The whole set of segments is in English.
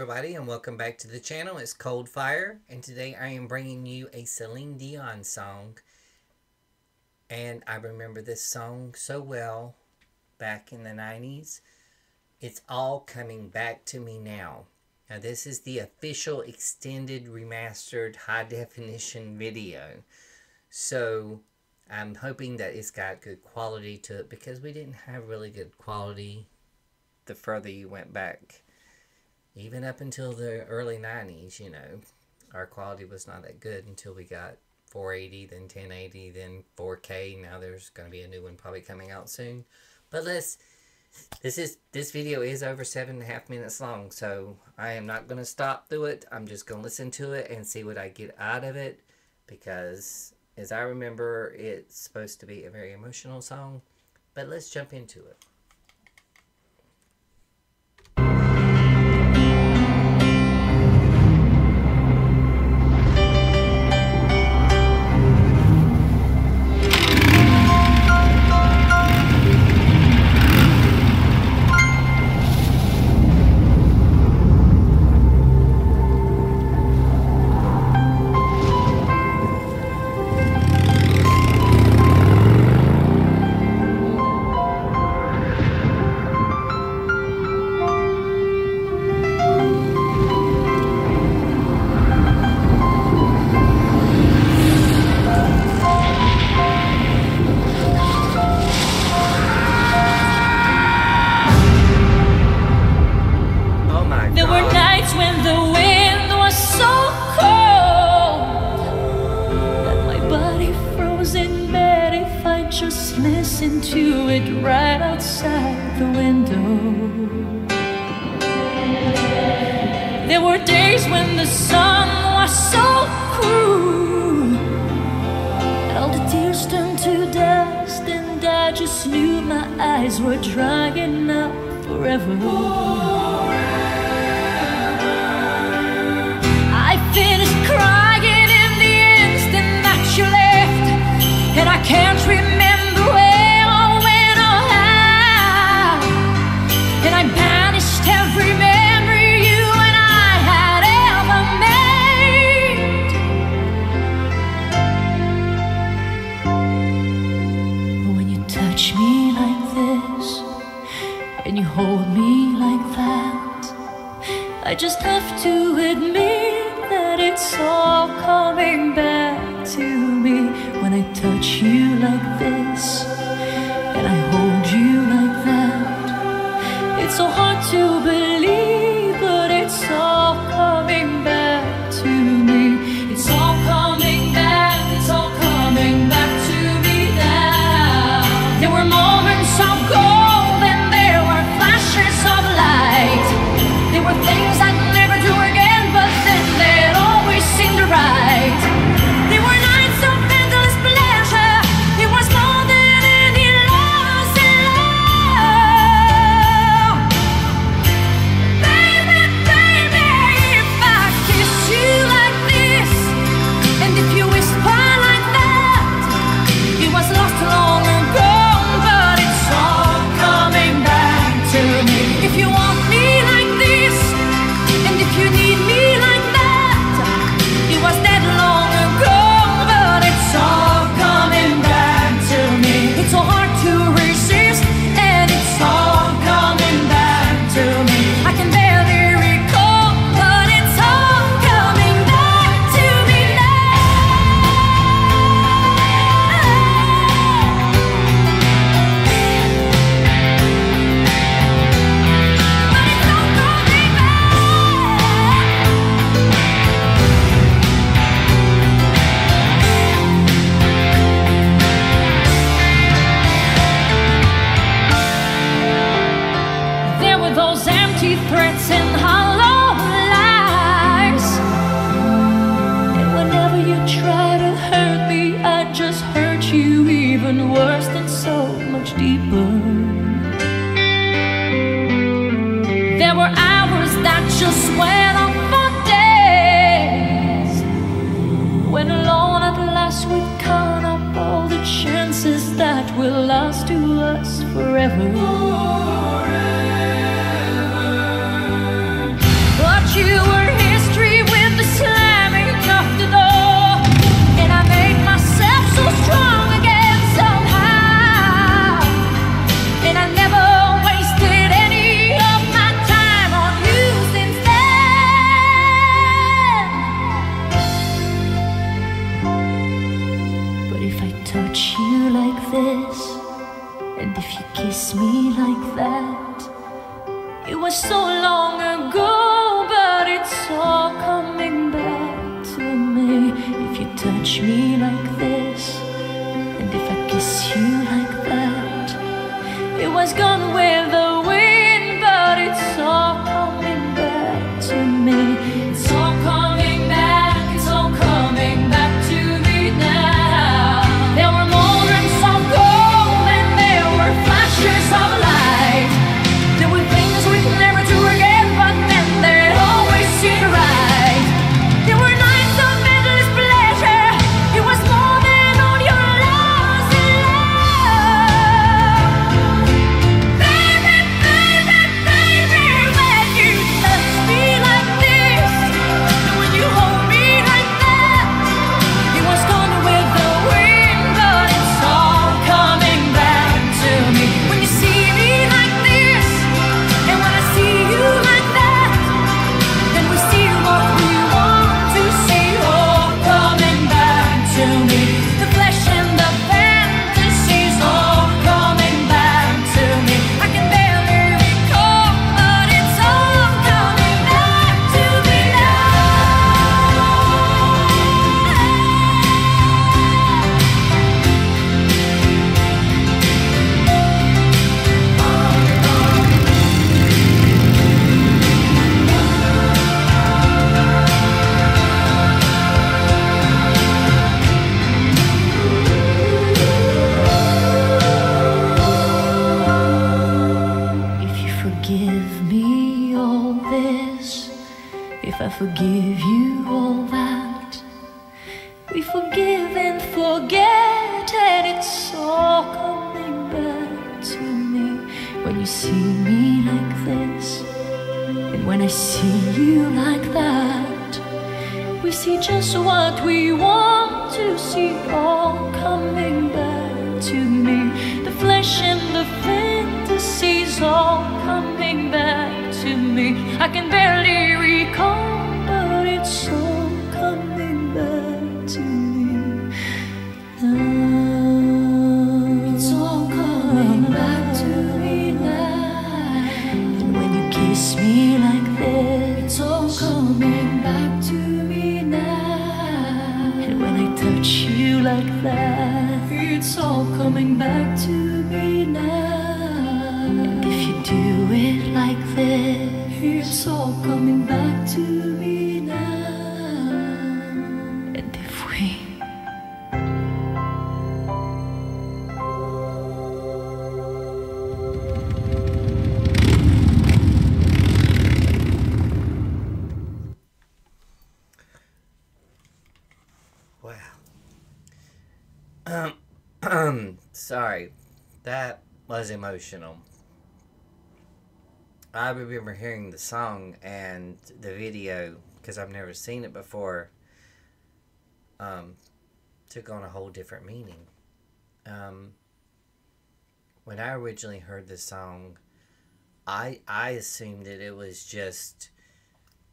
everybody, and welcome back to the channel. It's Cold Fire, and today I am bringing you a Celine Dion song. And I remember this song so well back in the 90s. It's all coming back to me now. Now this is the official extended remastered high definition video. So I'm hoping that it's got good quality to it, because we didn't have really good quality the further you went back. Even up until the early 90s, you know, our quality was not that good until we got 480, then 1080, then 4K. Now there's going to be a new one probably coming out soon. But this video is over 7.5 minutes long, so I am not going to stop through it. I'm just going to listen to it and see what I get out of it, because as I remember, it's supposed to be a very emotional song. But let's jump into it. Just listen to it right outside the window. There were days when the sun was so cruel, all the tears turned to dust, and I just knew my eyes were drying up forever. I finished crying in the instant that you left, and I can't remember where or when or how, and I banished every memory you and I had ever made. But when you touch me like this, and you hold me like that, I just have to admit that it's all coming back to me. When I touch you like this, and I hold you like that, it's so hard to believe, but it's all coming back to me. It's all coming back, it's all coming back to me now. There were moments of gold and there were flashes of light. There were things I'd never do again, but then they'd always seem to right. There were nights of endless pleasure. It was more than any loss in love. Baby, baby, if I kiss you like this, and if you whisper like that, it was lost long ago, but it's all coming back to me. If you want me like this, and if you need me like that, it was dead long ago, but it's all coming back to me. It's so hard to resist, and it's all coming back to me. I can barely recall, but it's all coming back to me now. But it's all coming back. There were those empty threats and hollow lies, and whenever you try to hurt me, I just hurt you even worse and so much deeper. There were hours that just went on for days, when alone at last we'd count up all the chances that will last to us forever. But you touch you like this, and if you kiss me like that, it was so long ago, but it's all coming back to me. If you touch me like this, and if I kiss you like that, it was gone with the wind, but it's all coming back to me. It's all coming back, it's all coming back to me now. There were moments of gold and there were flashes of light. There were things we could never do again, but then they always seemed right. There were nights of endless pleasure. It was more than all your lost in love. Baby, baby, baby, when you touch me like this, and when you hold me like that, it was gone with the wind, but it's all coming back to me. When you see me like this, and when I see you like that, then we see what we want to see, all coming back to me. The flesh and the fantasies, all coming back to me. I can barely recall, but it's all coming back to me If you forgive me all this, if I forgive you all that, we forgive and forget, and it's all coming back to me. When you see me like this, and when I see you like that, we see just what we want to see, all coming back to me. The flesh and the fantasies, all coming back to me. I can barely recall, but it's all coming back to me now. It's all coming back to me now. And when you kiss me like this, it's all coming back to me now. And when I touch you like that, it's all coming back to me now. And if you do it like this, it's all coming back to me now. And if we Wow. Sorry, that was emotional. I remember hearing the song and the video, because I've never seen it before, took on a whole different meaning. When I originally heard the song, I assumed that it was just,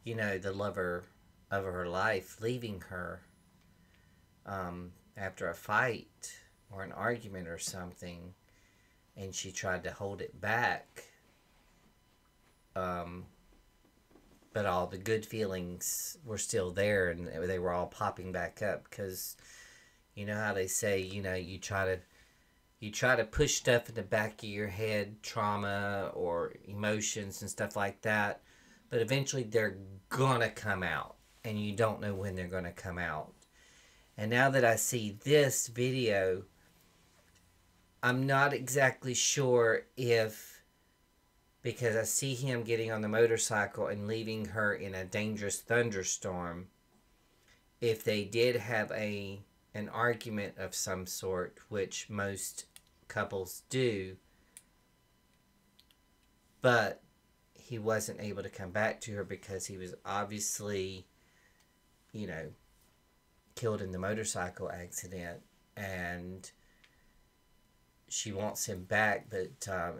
the lover of her life leaving her after a fight or an argument or something, and she tried to hold it back. But all the good feelings were still there, and they were all popping back up, because you know how they say, you try to push stuff in the back of your head, trauma or emotions and stuff like that, but eventually they're gonna come out, and you don't know when they're gonna come out. And now that I see this video, I'm not exactly sure if, because I see him getting on the motorcycle and leaving her in a dangerous thunderstorm, if they did have an argument of some sort, which most couples do, but he wasn't able to come back to her because he was obviously, killed in the motorcycle accident, and she wants him back, but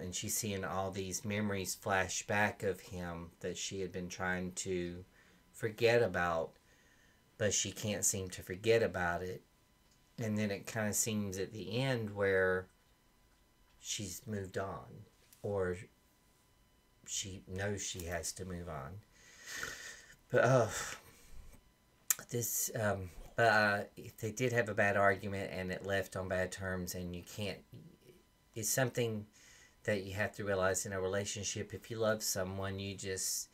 and she's seeing all these memories flash back of him that she had been trying to forget about, but she can't seem to forget about it. And then it kind of seems at the end where she's moved on, or she knows she has to move on. But this they did have a bad argument, and it left on bad terms, and you can't. It's something that you have to realize in a relationship. If you love someone, you just,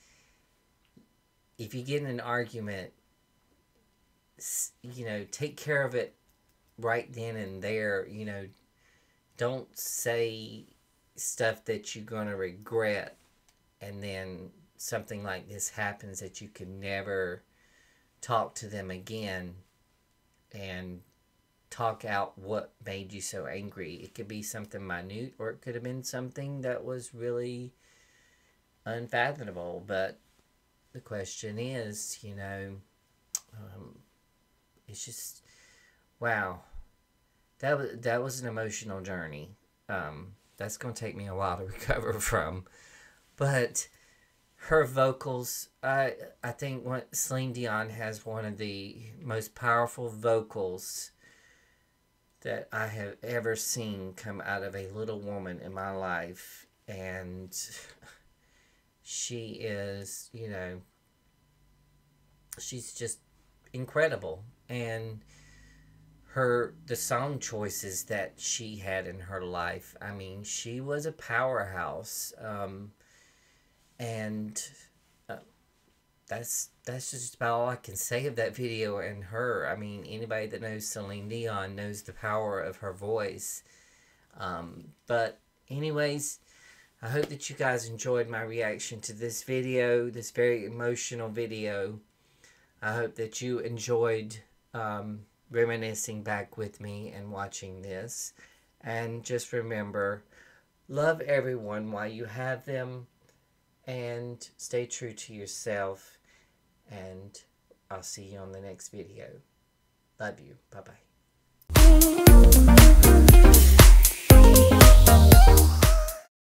if you get in an argument, take care of it right then and there. Don't say stuff that you're going to regret, and then something like this happens that you can never talk to them again and talk out what made you so angry. It could be something minute, or it could have been something that was really unfathomable. But the question is, it's just, wow, that was an emotional journey. That's going to take me a while to recover from. But her vocals, I think Celine Dion has one of the most powerful vocals that I have ever seen come out of a little woman in my life. And she is, she's just incredible. And the song choices that she had in her life, I mean, she was a powerhouse. And that's just about all I can say of that video and her. I mean, anybody that knows Celine Dion knows the power of her voice. But anyways, I hope that you guys enjoyed my reaction to this video, this very emotional video. I hope that you enjoyed reminiscing back with me and watching this. And just remember, love everyone while you have them, and stay true to yourself. And I'll see you on the next video. Love you. Bye-bye.